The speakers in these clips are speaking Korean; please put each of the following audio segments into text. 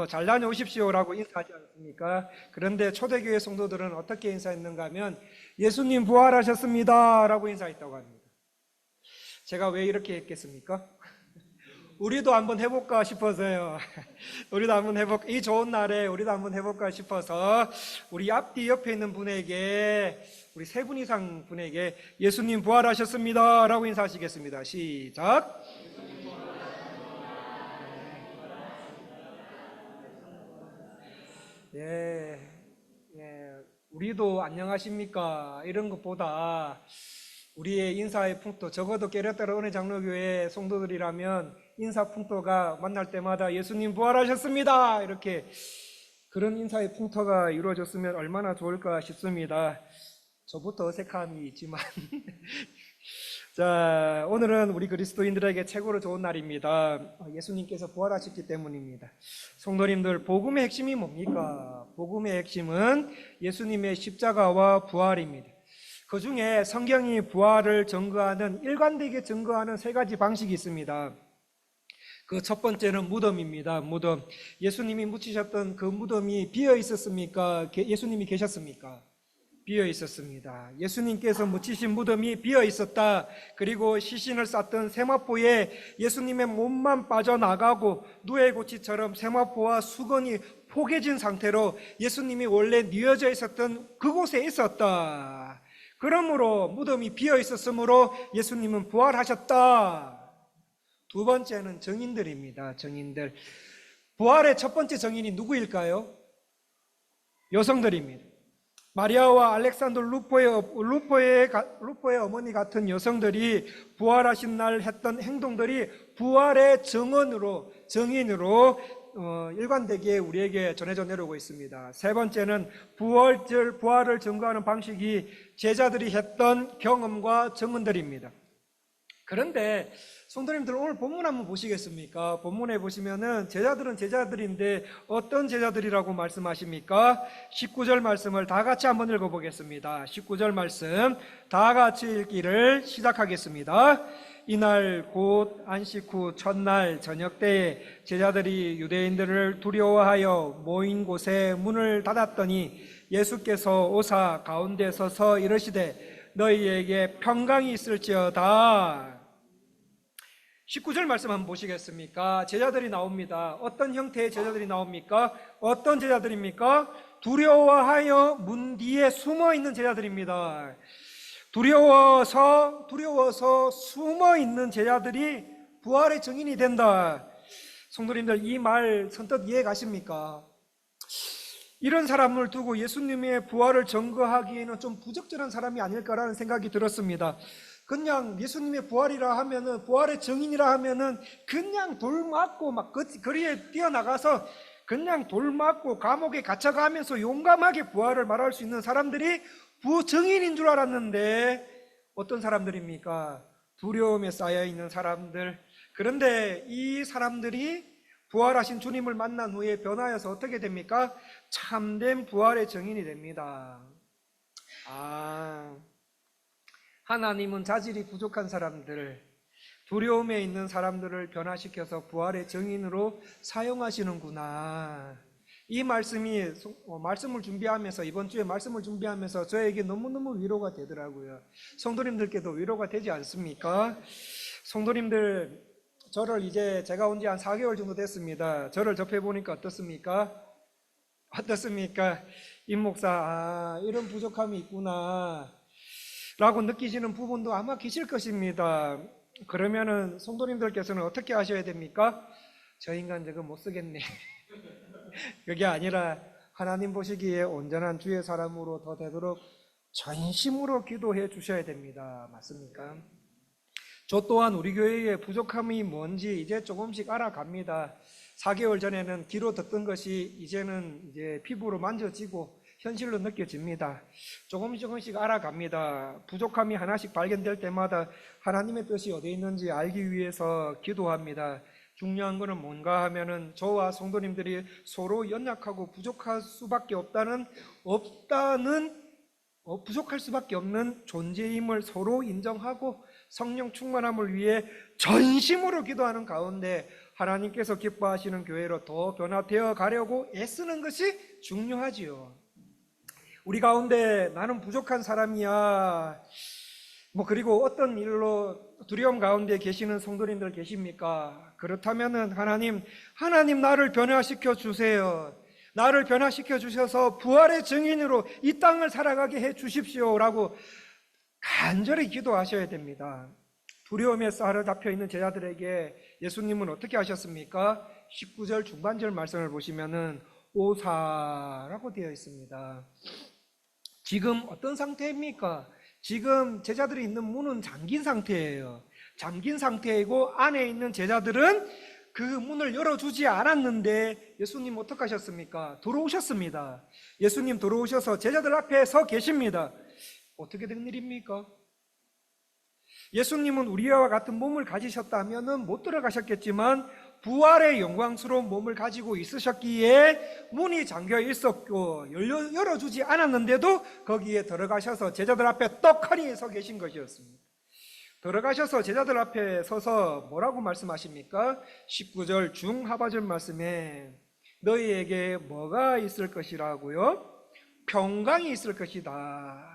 잘 다녀오십시오라고 인사하지 않습니까? 그런데 초대교회 성도들은 어떻게 인사했는가 하면 예수님 부활하셨습니다 라고 인사했다고 합니다. 제가 왜 이렇게 했겠습니까? 우리도 한번 해볼까 싶어서요. 우리도 한번 해볼까, 이 좋은 날에 우리도 한번 해볼까 싶어서 우리 앞뒤 옆에 있는 분에게, 우리 세 분 이상 분에게 예수님 부활하셨습니다 라고 인사하시겠습니다. 시작. 예, 우리도 안녕하십니까 이런 것보다 우리의 인사의 풍토, 적어도 깨르따라 은혜 장로교회 성도들이라면 인사 풍토가 만날 때마다 예수님 부활하셨습니다 이렇게 그런 인사의 풍토가 이루어졌으면 얼마나 좋을까 싶습니다. 저부터 어색함이 있지만 자, 오늘은 우리 그리스도인들에게 최고로 좋은 날입니다. 예수님께서 부활하셨기 때문입니다. 성도님들, 복음의 핵심이 뭡니까? 복음의 핵심은 예수님의 십자가와 부활입니다. 그 중에 성경이 부활을 증거하는, 일관되게 증거하는 세 가지 방식이 있습니다. 그 첫 번째는 무덤입니다. 무덤. 예수님이 묻히셨던 그 무덤이 비어 있었습니까? 예수님이 계셨습니까? 비어 있었습니다. 예수님께서 묻히신 무덤이 비어 있었다. 그리고 시신을 쌌던 세마포에 예수님의 몸만 빠져나가고 누에고치처럼 세마포와 수건이 포개진 상태로 예수님이 원래 뉘어져 있었던 그곳에 있었다. 그러므로 무덤이 비어 있었으므로 예수님은 부활하셨다. 두 번째는 증인들입니다. 증인들. 부활의 첫 번째 증인이 누구일까요? 여성들입니다. 마리아와 알렉산더 루포의 어머니 같은 여성들이 부활하신 날 했던 행동들이 부활의 증인으로 일관되게 우리에게 전해져 내려오고 있습니다. 세 번째는 부활을 증거하는 방식이 제자들이 했던 경험과 증언들입니다. 그런데 성도님들, 오늘 본문 한번 보시겠습니까? 본문에 보시면은 제자들은 제자들인데 어떤 제자들이라고 말씀하십니까? 19절 말씀을 다 같이 한번 읽어보겠습니다. 19절 말씀 다 같이 읽기를 시작하겠습니다. 이날 곧 안식 후 첫날 저녁 때에 제자들이 유대인들을 두려워하여 모인 곳에 문을 닫았더니 예수께서 오사 가운데 서서 이르시되 너희에게 평강이 있을지어다. 19절 말씀 한번 보시겠습니까? 제자들이 나옵니다. 어떤 형태의 제자들이 나옵니까? 어떤 제자들입니까? 두려워하여 문 뒤에 숨어 있는 제자들입니다. 두려워서 숨어 있는 제자들이 부활의 증인이 된다. 성도님들, 이 말 선뜻 이해 가십니까? 이런 사람을 두고 예수님의 부활을 증거하기에는 좀 부적절한 사람이 아닐까라는 생각이 들었습니다. 그냥 예수님의 부활이라 하면은, 부활의 증인이라 하면은 그냥 돌 맞고 막 거리에 뛰어나가서 그냥 돌 맞고 감옥에 갇혀가면서 용감하게 부활을 말할 수 있는 사람들이 부증인인 줄 알았는데 어떤 사람들입니까? 두려움에 쌓여 있는 사람들. 그런데 이 사람들이 부활하신 주님을 만난 후에 변화해서 어떻게 됩니까? 참된 부활의 증인이 됩니다. 하나님은 자질이 부족한 사람들, 두려움에 있는 사람들을 변화시켜서 부활의 증인으로 사용하시는구나. 이 말씀을 준비하면서, 이번 주에 말씀을 준비하면서 저에게 너무너무 위로가 되더라고요. 성도님들께도 위로가 되지 않습니까? 성도님들, 제가 온 지 한 4개월 정도 됐습니다. 저를 접해보니까 어떻습니까? 임 목사, 이런 부족함이 있구나 라고 느끼시는 부분도 아마 계실 것입니다. 그러면은 성도님들께서는 어떻게 하셔야 됩니까? 저 인간 저거 못 쓰겠네. 그게 아니라 하나님 보시기에 온전한 주의 사람으로 더 되도록 전심으로 기도해 주셔야 됩니다. 맞습니까? 저 또한 우리 교회의 부족함이 뭔지 이제 조금씩 알아갑니다. 4개월 전에는 귀로 듣던 것이 이제는 피부로 만져지고 현실로 느껴집니다. 조금씩 알아갑니다. 부족함이 하나씩 발견될 때마다 하나님의 뜻이 어디에 있는지 알기 위해서 기도합니다. 중요한 것은 뭔가 하면은 저와 성도님들이 서로 연약하고 부족할 수밖에 부족할 수밖에 없는 존재임을 서로 인정하고 성령 충만함을 위해 전심으로 기도하는 가운데 하나님께서 기뻐하시는 교회로 더 변화되어 가려고 애쓰는 것이 중요하지요. 우리 가운데 나는 부족한 사람이야, 그리고 어떤 일로 두려움 가운데 계시는 성도님들 계십니까? 그렇다면은 하나님 나를 변화시켜 주세요. 나를 변화시켜 주셔서 부활의 증인으로 이 땅을 살아가게 해 주십시오라고 간절히 기도하셔야 됩니다. 두려움에 사로잡혀 있는 제자들에게 예수님은 어떻게 하셨습니까? 19절 중반절 말씀을 보시면은 오사라고 되어 있습니다. 지금 어떤 상태입니까? 지금 제자들이 있는 문은 잠긴 상태예요. 잠긴 상태이고 안에 있는 제자들은 그 문을 열어주지 않았는데 예수님 어떻게 하셨습니까? 들어오셨습니다. 예수님 들어오셔서 제자들 앞에 서 계십니다. 어떻게 된 일입니까? 예수님은 우리와 같은 몸을 가지셨다면 못 들어가셨겠지만 부활의 영광스러운 몸을 가지고 있으셨기에 문이 잠겨 있었고 열어주지 않았는데도 거기에 들어가셔서 제자들 앞에 떡하니 서 계신 것이었습니다. 들어가셔서 제자들 앞에 서서 뭐라고 말씀하십니까? 19절 중하반절 말씀에 너희에게 뭐가 있을 것이라고요? 평강이 있을 것이다.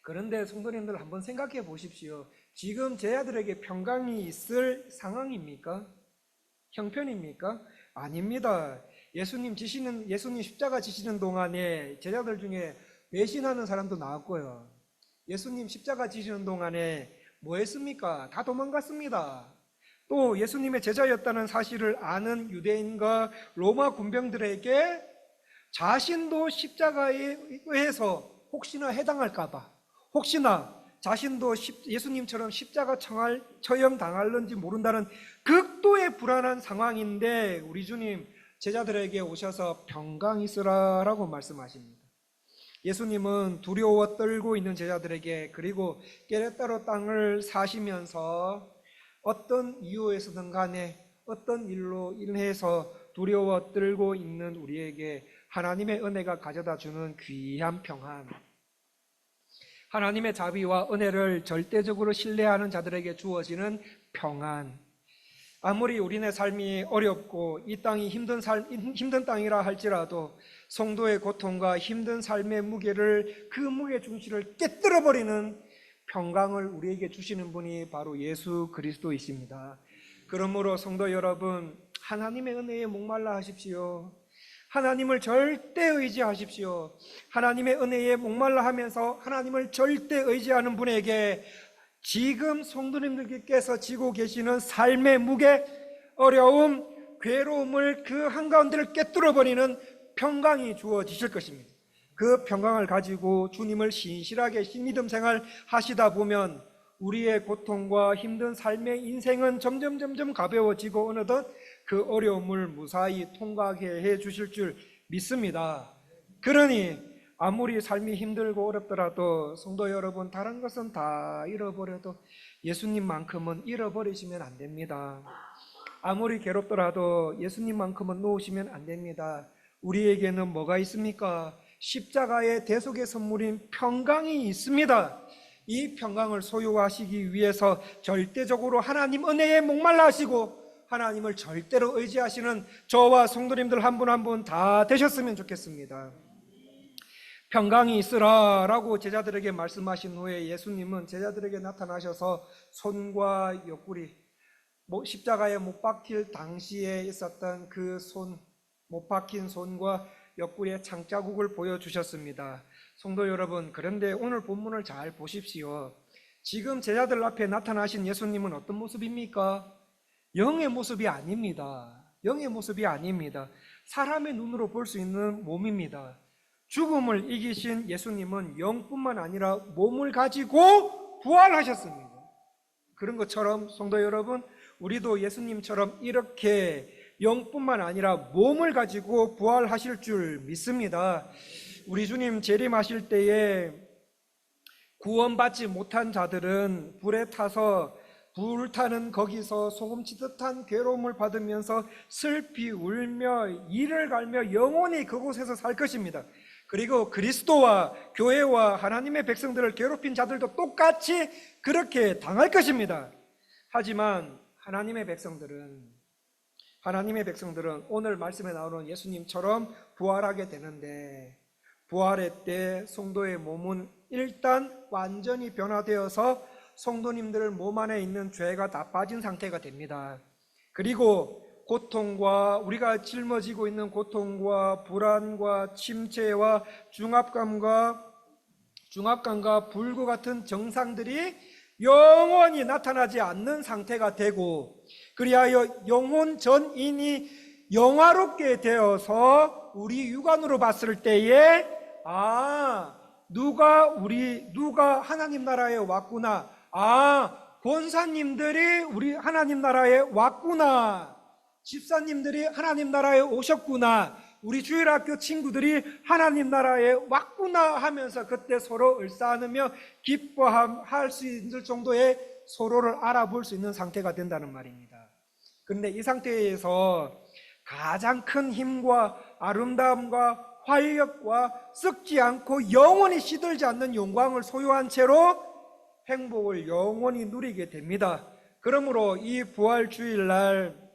그런데 성도님들 한번 생각해 보십시오. 지금 제자들에게 평강이 있을 상황입니까? 형편입니까? 아닙니다. 예수님 십자가 지시는 동안에 제자들 중에 배신하는 사람도 나왔고요. 예수님 십자가 지시는 동안에 뭐 했습니까? 다 도망갔습니다. 또 예수님의 제자였다는 사실을 아는 유대인과 로마 군병들에게 자신도 십자가에 의해서 혹시나 해당할까봐, 혹시나 자신도 예수님처럼 십자가 처형 당할는지 모른다는 극도의 불안한 상황인데 우리 주님 제자들에게 오셔서 평강 있으라라고 말씀하십니다. 예수님은 두려워 떨고 있는 제자들에게, 그리고 깨레따로 땅을 사시면서 어떤 이유에서든 간에 어떤 일로 인해서 두려워 떨고 있는 우리에게 하나님의 은혜가 가져다 주는 귀한 평안, 하나님의 자비와 은혜를 절대적으로 신뢰하는 자들에게 주어지는 평안, 아무리 우리네 삶이 어렵고 이 땅이 힘든 땅이라 할지라도 성도의 고통과 힘든 삶의 무게를, 그 무게 중심을 깨뜨려버리는 평강을 우리에게 주시는 분이 바로 예수 그리스도이십니다. 그러므로 성도 여러분, 하나님의 은혜에 목말라 하십시오. 하나님을 절대 의지하십시오. 하나님의 은혜에 목말라 하면서 하나님을 절대 의지하는 분에게 지금 성도님들께서 지고 계시는 삶의 무게, 어려움, 괴로움을 그 한가운데를 깨뚫어버리는 평강이 주어지실 것입니다. 그 평강을 가지고 주님을 신실하게 신믿음 생활 하시다 보면 우리의 고통과 힘든 삶의 인생은 점점 가벼워지고 어느덧 그 어려움을 무사히 통과하게 해 주실 줄 믿습니다. 그러니 아무리 삶이 힘들고 어렵더라도 성도 여러분, 다른 것은 다 잃어버려도 예수님만큼은 잃어버리시면 안 됩니다. 아무리 괴롭더라도 예수님만큼은 놓으시면 안 됩니다. 우리에게는 뭐가 있습니까? 십자가의 대속의 선물인 평강이 있습니다. 이 평강을 소유하시기 위해서 절대적으로 하나님 은혜에 목말라 하시고 하나님을 절대로 의지하시는 저와 성도님들 한 분 한 분 다 되셨으면 좋겠습니다. 평강이 있으라 라고 제자들에게 말씀하신 후에 예수님은 제자들에게 나타나셔서 손과 옆구리, 십자가에 못 박힐 당시에 있었던 그 못 박힌 손과 옆구리의 창자국을 보여주셨습니다. 성도 여러분, 그런데 오늘 본문을 잘 보십시오. 지금 제자들 앞에 나타나신 예수님은 어떤 모습입니까? 영의 모습이 아닙니다. 영의 모습이 아닙니다. 사람의 눈으로 볼 수 있는 몸입니다. 죽음을 이기신 예수님은 영뿐만 아니라 몸을 가지고 부활하셨습니다. 그런 것처럼 성도 여러분, 우리도 예수님처럼 이렇게 영뿐만 아니라 몸을 가지고 부활하실 줄 믿습니다. 우리 주님 재림하실 때에 구원받지 못한 자들은 불에 타서 불타는 거기서 소금치듯한 괴로움을 받으면서 슬피 울며 이를 갈며 영원히 그곳에서 살 것입니다. 그리고 그리스도와 교회와 하나님의 백성들을 괴롭힌 자들도 똑같이 그렇게 당할 것입니다. 하지만 하나님의 백성들은 오늘 말씀에 나오는 예수님처럼 부활하게 되는데, 부활의 때 성도의 몸은 일단 완전히 변화되어서 성도님들 몸 안에 있는 죄가 다 빠진 상태가 됩니다. 그리고 고통과, 우리가 짊어지고 있는 고통과 불안과 침체와 중압감과 불구 같은 증상들이 영원히 나타나지 않는 상태가 되고, 그리하여 영혼 전인이 영화롭게 되어서 우리 육안으로 봤을 때에 누가 하나님 나라에 왔구나, 권사님들이 우리 하나님 나라에 왔구나, 집사님들이 하나님 나라에 오셨구나, 우리 주일학교 친구들이 하나님 나라에 왔구나 하면서 그때 서로 을싸안으며 기뻐할 수 있을 정도의 서로를 알아볼 수 있는 상태가 된다는 말입니다. 그런데 이 상태에서 가장 큰 힘과 아름다움과 활력과 썩지 않고 영원히 시들지 않는 영광을 소유한 채로 행복을 영원히 누리게 됩니다. 그러므로 이 부활주일날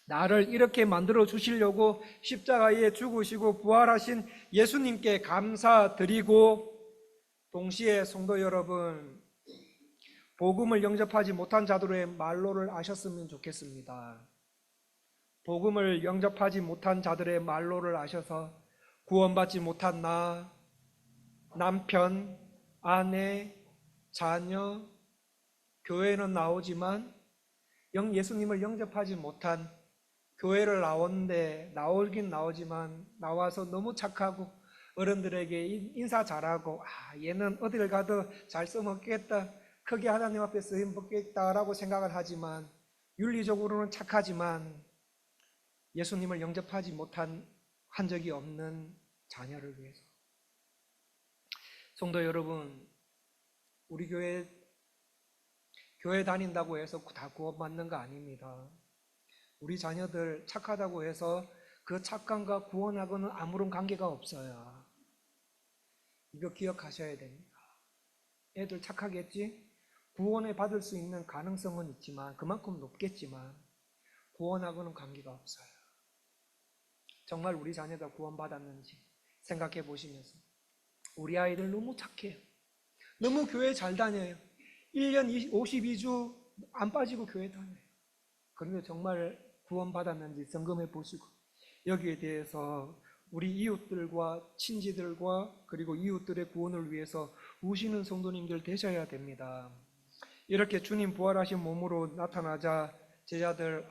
나를 이렇게 만들어 주시려고 십자가에 죽으시고 부활하신 예수님께 감사드리고, 동시에 성도 여러분, 복음을 영접하지 못한 자들의 말로를 아셨으면 좋겠습니다. 복음을 영접하지 못한 자들의 말로를 아셔서 구원받지 못한 나, 남편, 아내, 자녀, 교회는 나오지만 예수님을 영접하지 못한, 교회를 나오긴 나오지만 나와서 너무 착하고 어른들에게 인사 잘하고, 얘는 어딜 가도 잘 써먹겠다, 크게 하나님 앞에 쓰임 받겠다라고 생각을 하지만 윤리적으로는 착하지만 예수님을 영접하지 못한 한 적이 없는 자녀를 위해서. 성도 여러분, 우리 교회 다닌다고 해서 다 구원받는 거 아닙니다. 우리 자녀들 착하다고 해서 그 착함과 구원하고는 아무런 관계가 없어요. 이거 기억하셔야 됩니다. 애들 착하겠지? 구원을 받을 수 있는 가능성은 있지만, 그만큼 높겠지만 구원하고는 관계가 없어요. 정말 우리 자녀가 구원받았는지 생각해 보시면서, 우리 아이들 너무 착해요. 너무 교회 잘 다녀요. 1년 52주 안 빠지고 교회 다녀요. 그런데 정말 구원받았는지 점검해 보시고, 여기에 대해서 우리 이웃들과 친지들과 그리고 이웃들의 구원을 위해서 우시는 성도님들 되셔야 됩니다. 이렇게 주님 부활하신 몸으로 나타나자 제자들,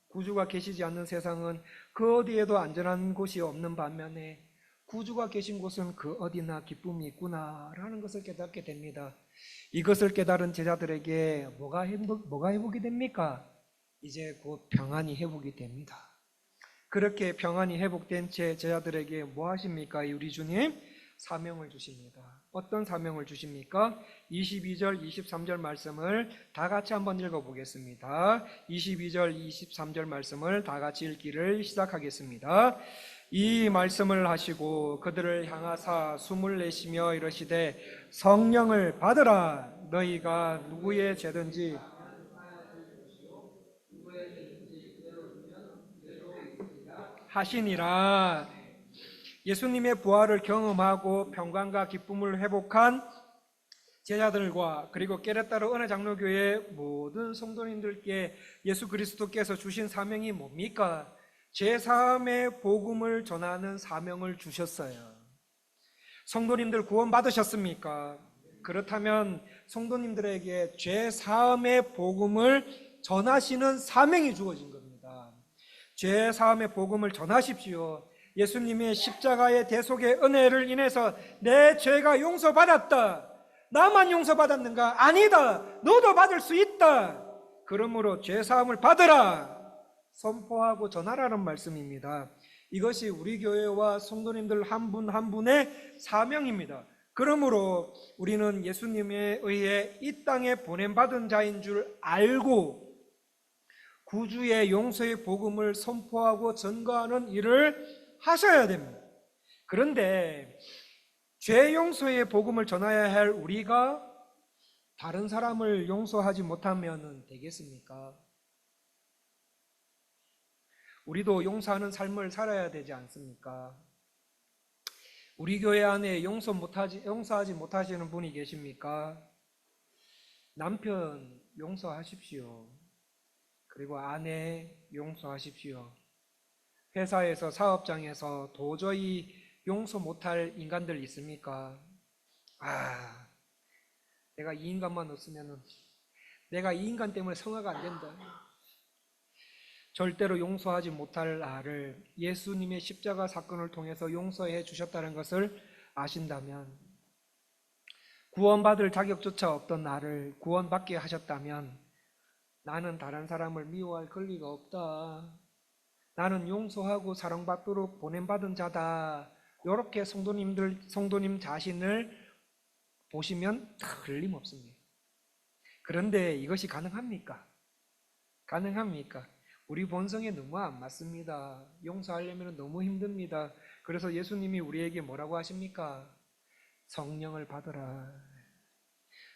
구주가 계시지 않는 세상은 그 어디에도 안전한 곳이 없는 반면에 구주가 계신 곳은 그 어디나 기쁨이 있구나라는 것을 깨닫게 됩니다. 이것을 깨달은 제자들에게 뭐가 회복이 됩니까? 이제 곧 평안이 회복이 됩니다. 그렇게 평안이 회복된 채 제자들에게 뭐 하십니까? 우리 주님 사명을 주십니다. 어떤 사명을 주십니까? 22절, 23절 말씀을 다 같이 한번 읽어보겠습니다. 22절, 23절 말씀을 다 같이 읽기를 시작하겠습니다. 이 말씀을 하시고 그들을 향하사 숨을 내쉬며 이르시되 성령을 받으라. 너희가 누구의 죄든지 하시니라. 예수님의 부활을 경험하고 평강과 기쁨을 회복한 제자들과 그리고 깨레따르 은혜장로교회 모든 성도님들께 예수 그리스도께서 주신 사명이 뭡니까? 제3의 복음을 전하는 사명을 주셨어요. 성도님들 구원 받으셨습니까? 그렇다면 성도님들에게 제3의 복음을 전하시는 사명이 주어진 겁니다. 제3의 복음을 전하십시오. 예수님의 십자가의 대속의 은혜를 인해서 내 죄가 용서받았다. 나만 용서받았는가? 아니다. 너도 받을 수 있다. 그러므로 죄사함을 받으라. 선포하고 전하라는 말씀입니다. 이것이 우리 교회와 성도님들 한 분 한 분의 사명입니다. 그러므로 우리는 예수님에 의해 이 땅에 보냄받은 자인 줄 알고 구주의 용서의 복음을 선포하고 전가하는 일을 하셔야 됩니다. 그런데 죄 용서의 복음을 전해야 할 우리가 다른 사람을 용서하지 못하면 되겠습니까? 우리도 용서하는 삶을 살아야 되지 않습니까? 우리 교회 안에 용서하지 못하시는 분이 계십니까? 남편 용서하십시오. 그리고 아내 용서하십시오. 회사에서 사업장에서 도저히 용서 못할 인간들 있습니까? 내가 이 인간만 없으면 내가 이 인간 때문에 성화가 안 된다. 절대로 용서하지 못할 나를 예수님의 십자가 사건을 통해서 용서해 주셨다는 것을 아신다면, 구원받을 자격조차 없던 나를 구원받게 하셨다면 나는 다른 사람을 미워할 권리가 없다. 나는 용서하고 사랑받도록 보냄받은 자다. 이렇게 성도님 자신을 보시면 틀림없습니다. 그런데 이것이 가능합니까? 가능합니까? 우리 본성에 너무 안 맞습니다. 용서하려면 너무 힘듭니다. 그래서 예수님이 우리에게 뭐라고 하십니까? 성령을 받으라.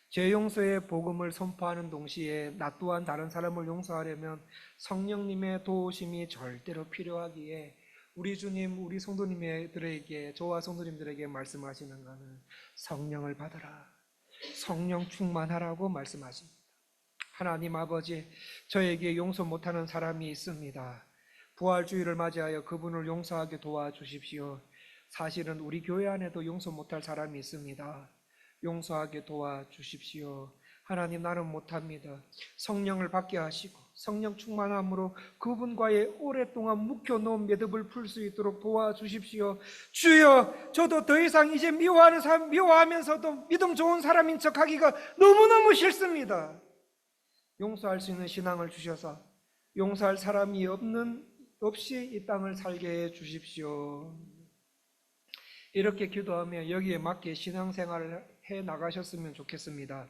죄 용서의 복음을 선포하는 동시에 나 또한 다른 사람을 용서하려면 성령님의 도우심이 절대로 필요하기에 우리 주님, 우리 성도님들에게, 저와 성도님들에게 말씀하시는 것은 성령을 받으라, 성령 충만하라고 말씀하십니다. 하나님 아버지, 저에게 용서 못하는 사람이 있습니다. 부활주의를 맞이하여 그분을 용서하게 도와주십시오. 사실은 우리 교회 안에도 용서 못할 사람이 있습니다. 용서하게 도와주십시오. 하나님, 나는 못합니다. 성령을 받게 하시고 성령 충만함으로 그분과의 오랫동안 묵혀놓은 매듭을 풀 수 있도록 도와주십시오. 주여, 저도 더 이상 이제 미워하면서도 믿음 좋은 사람인 척하기가 너무너무 싫습니다. 용서할 수 있는 신앙을 주셔서 용서할 사람이 없이 이 땅을 살게 해 주십시오. 이렇게 기도하며 여기에 맞게 신앙생활을 해 나가셨으면 좋겠습니다.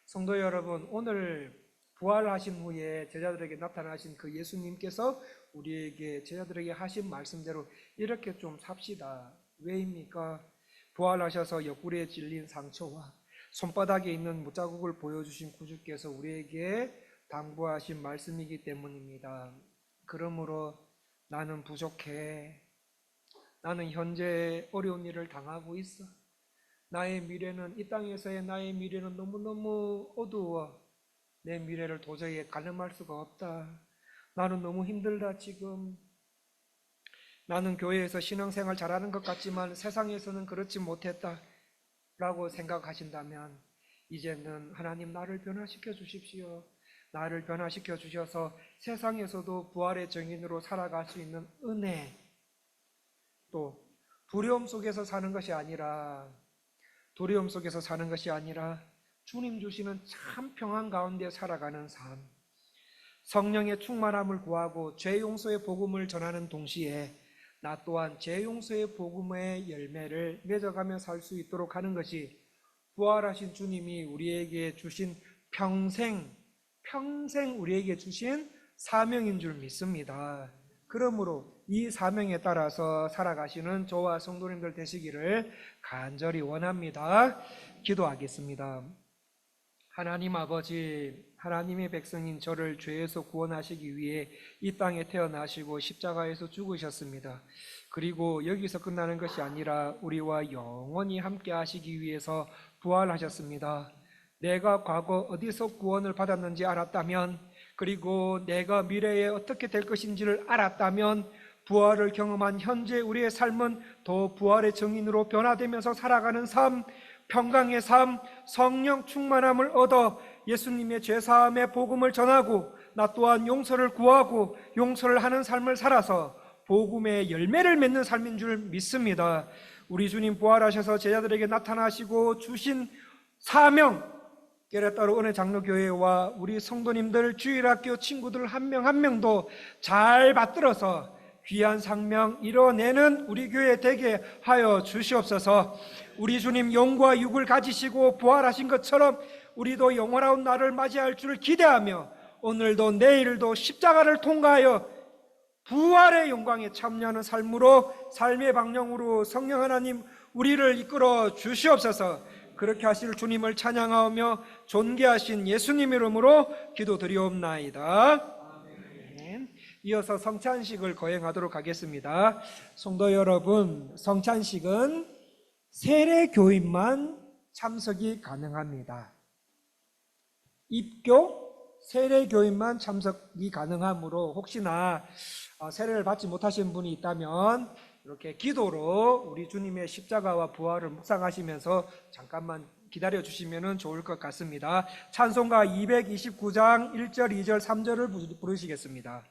성도 여러분, 오늘 부활하신 후에 제자들에게 나타나신 그 예수님께서 우리에게, 제자들에게 하신 말씀대로 이렇게 좀 삽시다. 왜입니까? 부활하셔서 옆구리에 찔린 상처와 손바닥에 있는 못자국을 보여주신 구주께서 우리에게 당부하신 말씀이기 때문입니다. 그러므로 나는 부족해. 나는 현재 어려운 일을 당하고 있어. 나의 미래는, 이 땅에서의 나의 미래는 너무너무 어두워. 내 미래를 도저히 가늠할 수가 없다. 나는 너무 힘들다 지금. 나는 교회에서 신앙생활 잘하는 것 같지만 세상에서는 그렇지 못했다 라고 생각하신다면 이제는 하나님, 나를 변화시켜 주십시오. 나를 변화시켜 주셔서 세상에서도 부활의 증인으로 살아갈 수 있는 은혜, 또 두려움 속에서 사는 것이 아니라 주님 주시는 참 평안 가운데 살아가는 삶, 성령의 충만함을 구하고 죄 용서의 복음을 전하는 동시에 나 또한 죄 용서의 복음의 열매를 맺어가며 살 수 있도록 하는 것이 부활하신 주님이 우리에게 주신 평생 우리에게 주신 사명인 줄 믿습니다. 그러므로 이 사명에 따라서 살아가시는 저와 성도님들 되시기를 간절히 원합니다. 기도하겠습니다. 하나님 아버지, 하나님의 백성인 저를 죄에서 구원하시기 위해 이 땅에 태어나시고 십자가에서 죽으셨습니다. 그리고 여기서 끝나는 것이 아니라 우리와 영원히 함께 하시기 위해서 부활하셨습니다. 내가 과거 어디서 구원을 받았는지 알았다면, 그리고 내가 미래에 어떻게 될 것인지를 알았다면 부활을 경험한 현재 우리의 삶은 더 부활의 증인으로 변화되면서 살아가는 삶, 평강의 삶, 성령 충만함을 얻어 예수님의 죄사함의 복음을 전하고 나 또한 용서를 구하고 용서를 하는 삶을 살아서 복음의 열매를 맺는 삶인 줄 믿습니다. 우리 주님 부활하셔서 제자들에게 나타나시고 주신 사명, 깨레따로 은혜 장로교회와 우리 성도님들, 주일학교 친구들 한 명 한 명도 잘 받들어서 귀한 상명 이뤄내는 우리 교회 되게 하여 주시옵소서. 우리 주님 영과 육을 가지시고 부활하신 것처럼 우리도 영원한 날을 맞이할 줄을 기대하며 오늘도 내일도 십자가를 통과하여 부활의 영광에 참여하는 삶으로, 삶의 방향으로 성령 하나님 우리를 이끌어 주시옵소서. 그렇게 하실 주님을 찬양하며 존귀하신 예수님 이름으로 기도드리옵나이다. 아멘. 이어서 성찬식을 거행하도록 하겠습니다. 성도 여러분, 성찬식은 세례 교인만 참석이 가능합니다. 입교, 세례 교인만 참석이 가능하므로 혹시나 세례를 받지 못하신 분이 있다면 이렇게 기도로 우리 주님의 십자가와 부활을 묵상하시면서 잠깐만 기다려 주시면 좋을 것 같습니다. 찬송가 229장 1절, 2절, 3절을 부르시겠습니다.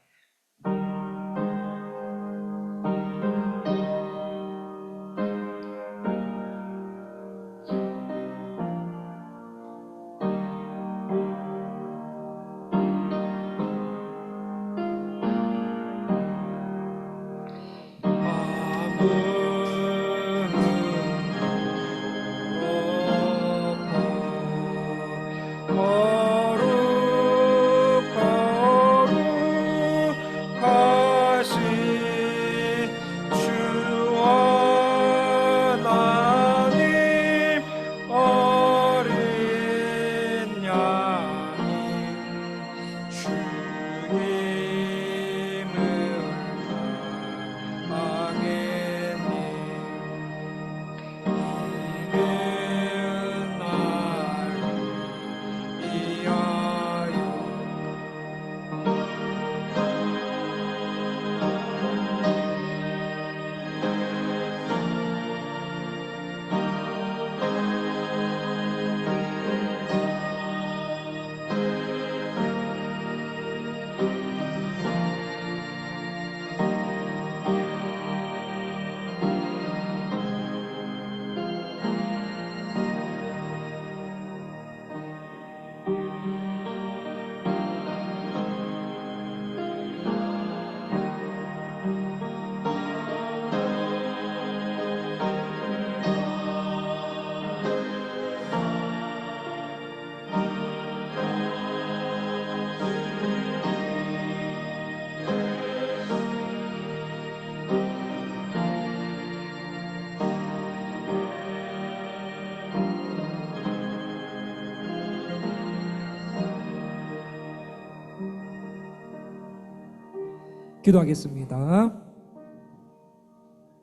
기도하겠습니다.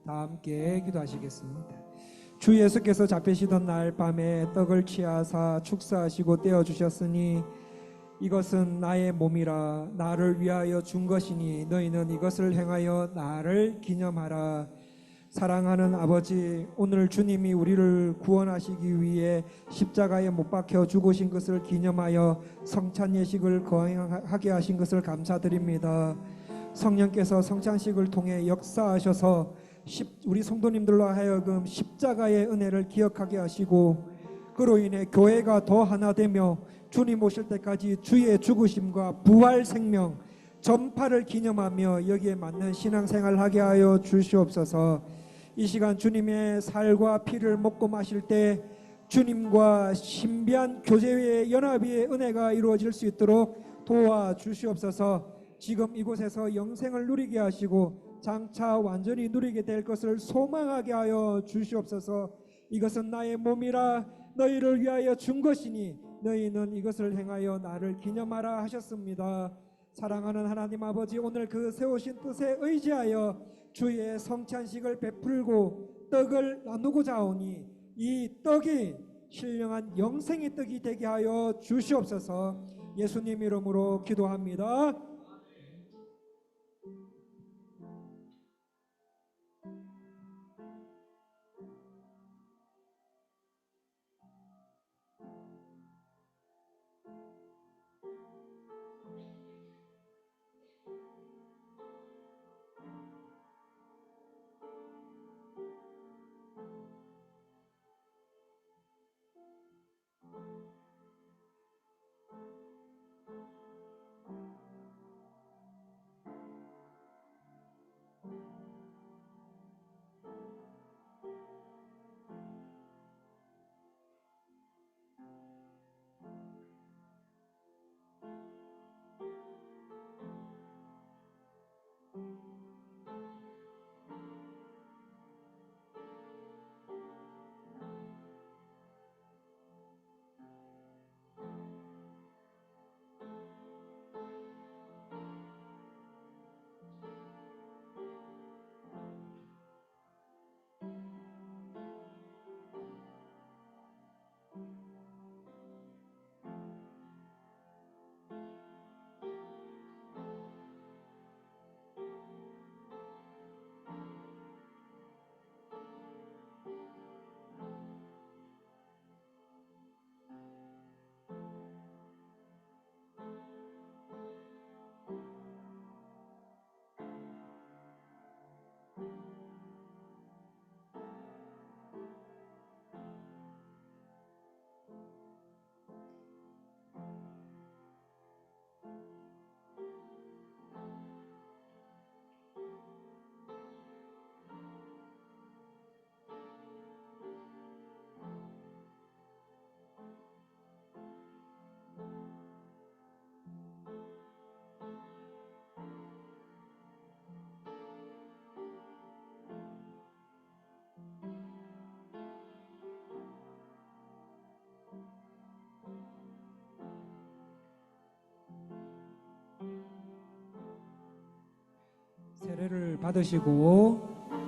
다 함께 기도하시겠습니다. 주 예수께서 잡히시던 날 밤에 떡을 취하사 축사하시고 떼어주셨으니 이것은 나의 몸이라 나를 위하여 준 것이니 너희는 이것을 행하여 나를 기념하라. 사랑하는 아버지, 오늘 주님이 우리를 구원하시기 위해 십자가에 못 박혀 죽으신 것을 기념하여 성찬 예식을 거행하게 하신 것을 감사드립니다. 성령께서 성찬식을 통해 역사하셔서 우리 성도님들로 하여금 십자가의 은혜를 기억하게 하시고 그로 인해 교회가 더 하나 되며 주님 오실 때까지 주의 죽으심과 부활 생명 전파를 기념하며 여기에 맞는 신앙생활을 하게 하여 주시옵소서. 이 시간 주님의 살과 피를 먹고 마실 때 주님과 신비한 교제의 연합의 은혜가 이루어질 수 있도록 도와주시옵소서. 지금 이곳에서 영생을 누리게 하시고 장차 완전히 누리게 될 것을 소망하게 하여 주시옵소서. 이것은 나의 몸이라 너희를 위하여 준 것이니 너희는 이것을 행하여 나를 기념하라 하셨습니다. 사랑하는 하나님 아버지, 오늘 그 세우신 뜻에 의지하여 주의 성찬식을 베풀고 떡을 나누고자 하오니 이 떡이 신령한 영생의 떡이 되게 하여 주시옵소서. 예수님 이름으로 기도합니다. 받으시고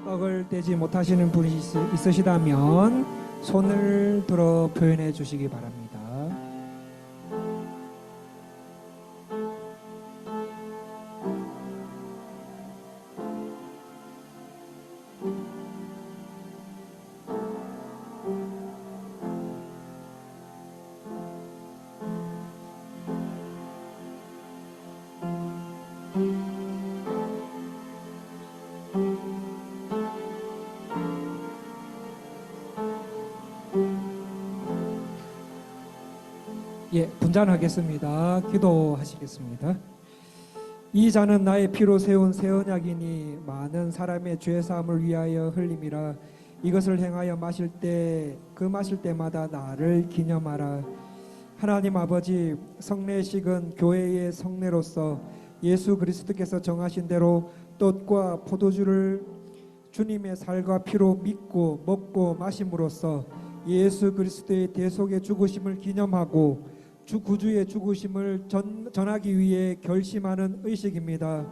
떡을 떼지 못하시는 분이 있으시다면 손을 들어 표현해 주시기 바랍니다. 예, 분잔하겠습니다. 기도하시겠습니다. 이 잔은 나의 피로 세운 새 언약이니 많은 사람의 죄 사함을 위하여 흘림이라. 이것을 행하여 마실 때마다 나를 기념하라. 하나님 아버지, 성례식은 교회의 성례로서 예수 그리스도께서 정하신 대로 떡과 포도주를 주님의 살과 피로 믿고 먹고 마심으로써 예수 그리스도의 대속의 죽으심을 기념하고 주 구주의 죽으심을 전하기 위해 결심하는 의식입니다.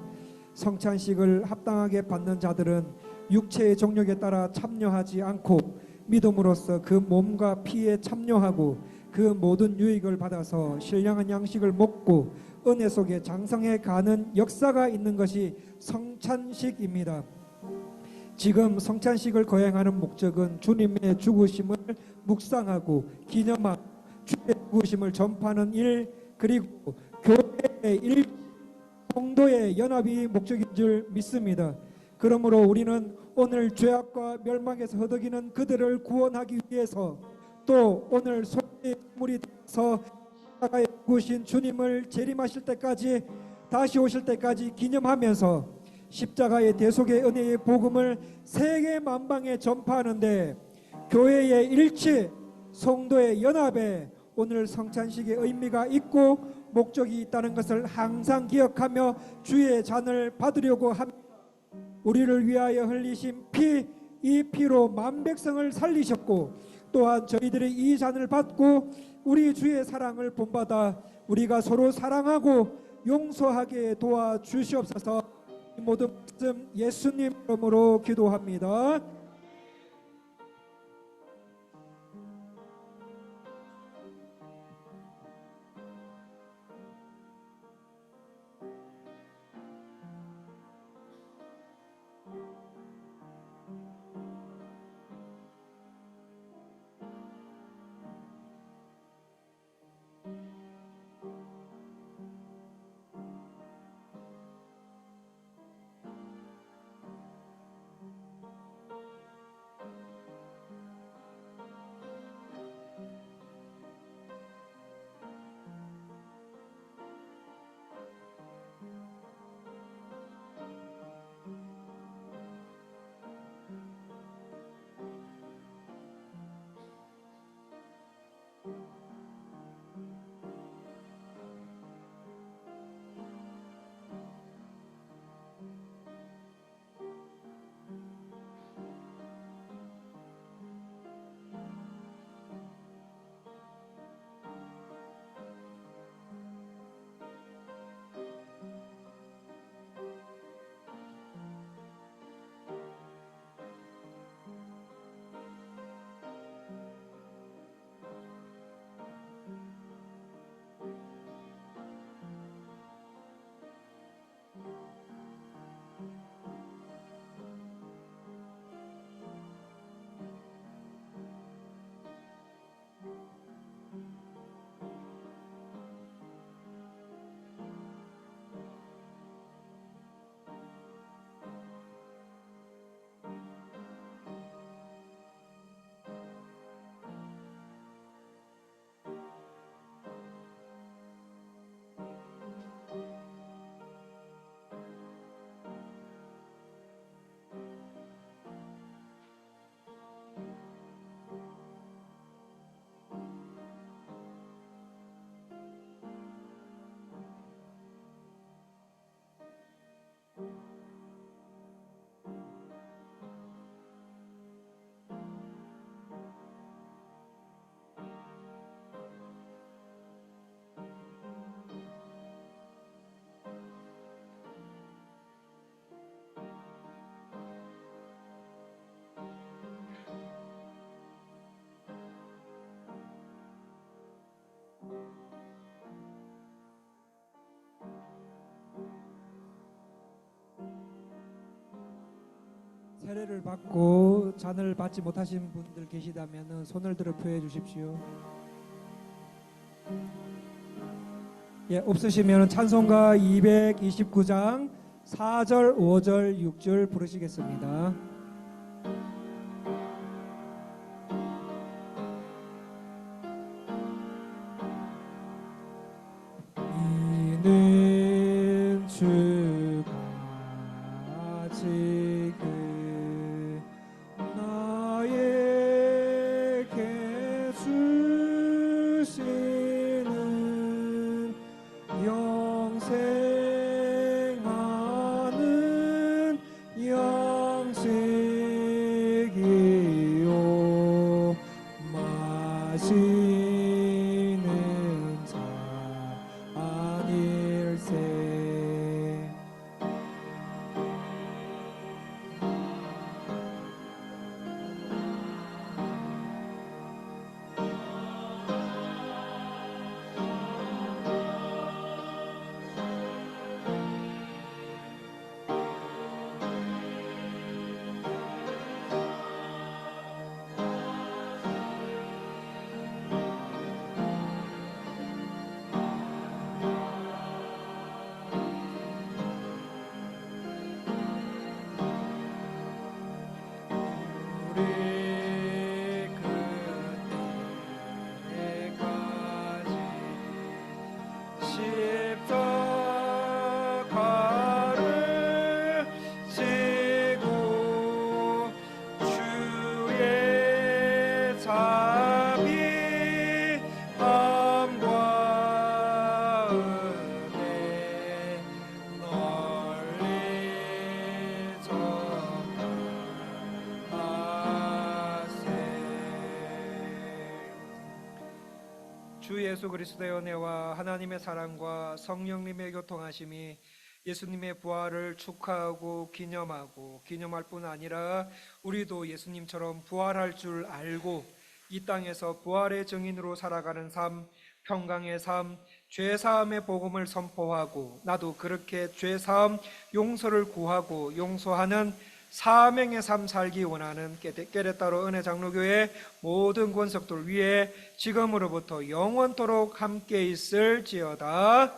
성찬식을 합당하게 받는 자들은 육체의 정욕에 따라 참여하지 않고 믿음으로써 그 몸과 피에 참여하고 그 모든 유익을 받아서 신령한 양식을 먹고 은혜 속에 장성해 가는 역사가 있는 것이 성찬식입니다. 지금 성찬식을 거행하는 목적은 주님의 죽으심을 묵상하고 기념하고 주의 죽으심을 전파하는 일, 그리고 교회의 일, 성도의 연합이 목적인 줄 믿습니다. 그러므로 우리는 오늘 죄악과 멸망에서 허덕이는 그들을 구원하기 위해서 또 오늘 소의 물이 되어서 십자가에 죽으신 주님을 재림하실 때까지 다시 오실 때까지 기념하면서 십자가의 대속의 은혜의 복음을 세계 만방에 전파하는데 교회의 일치, 성도의 연합에 오늘 성찬식의 의미가 있고 목적이 있다는 것을 항상 기억하며 주의 잔을 받으려고 합니다. 우리를 위하여 흘리신 피, 이 피로 만백성을 살리셨고 또한 저희들이 이 잔을 받고 우리 주의 사랑을 본받아 우리가 서로 사랑하고 용서하게 도와주시옵소서. 이 모든 말씀 예수님 이름으로 기도합니다. 세례를 받고 잔을 받지 못하신 분들 계시다면 손을 들어 표해 주십시오. 예, 없으시면 찬송가 229장 4절, 5절, 6절 부르시겠습니다. 이는 주가 지금 나에게 주시는 영생하는 양식이요 마시는 자 아닐세. 십자가를 지고 주의 자비함과 은혜 널리 전하세. 주 예수 그리스도의 은혜와 하나님의 사랑과 성령님의 교통하심이 예수님의 부활을 축하하고 기념할 뿐 아니라 우리도 예수님처럼 부활할 줄 알고 이 땅에서 부활의 증인으로 살아가는 삶, 평강의 삶, 죄사함의 복음을 선포하고 나도 그렇게 죄사함 용서를 구하고 용서하는 사명의 삶 살기 원하는 깨레따로 은혜장로교회 모든 권속들 위에 지금으로부터 영원토록 함께 있을지어다.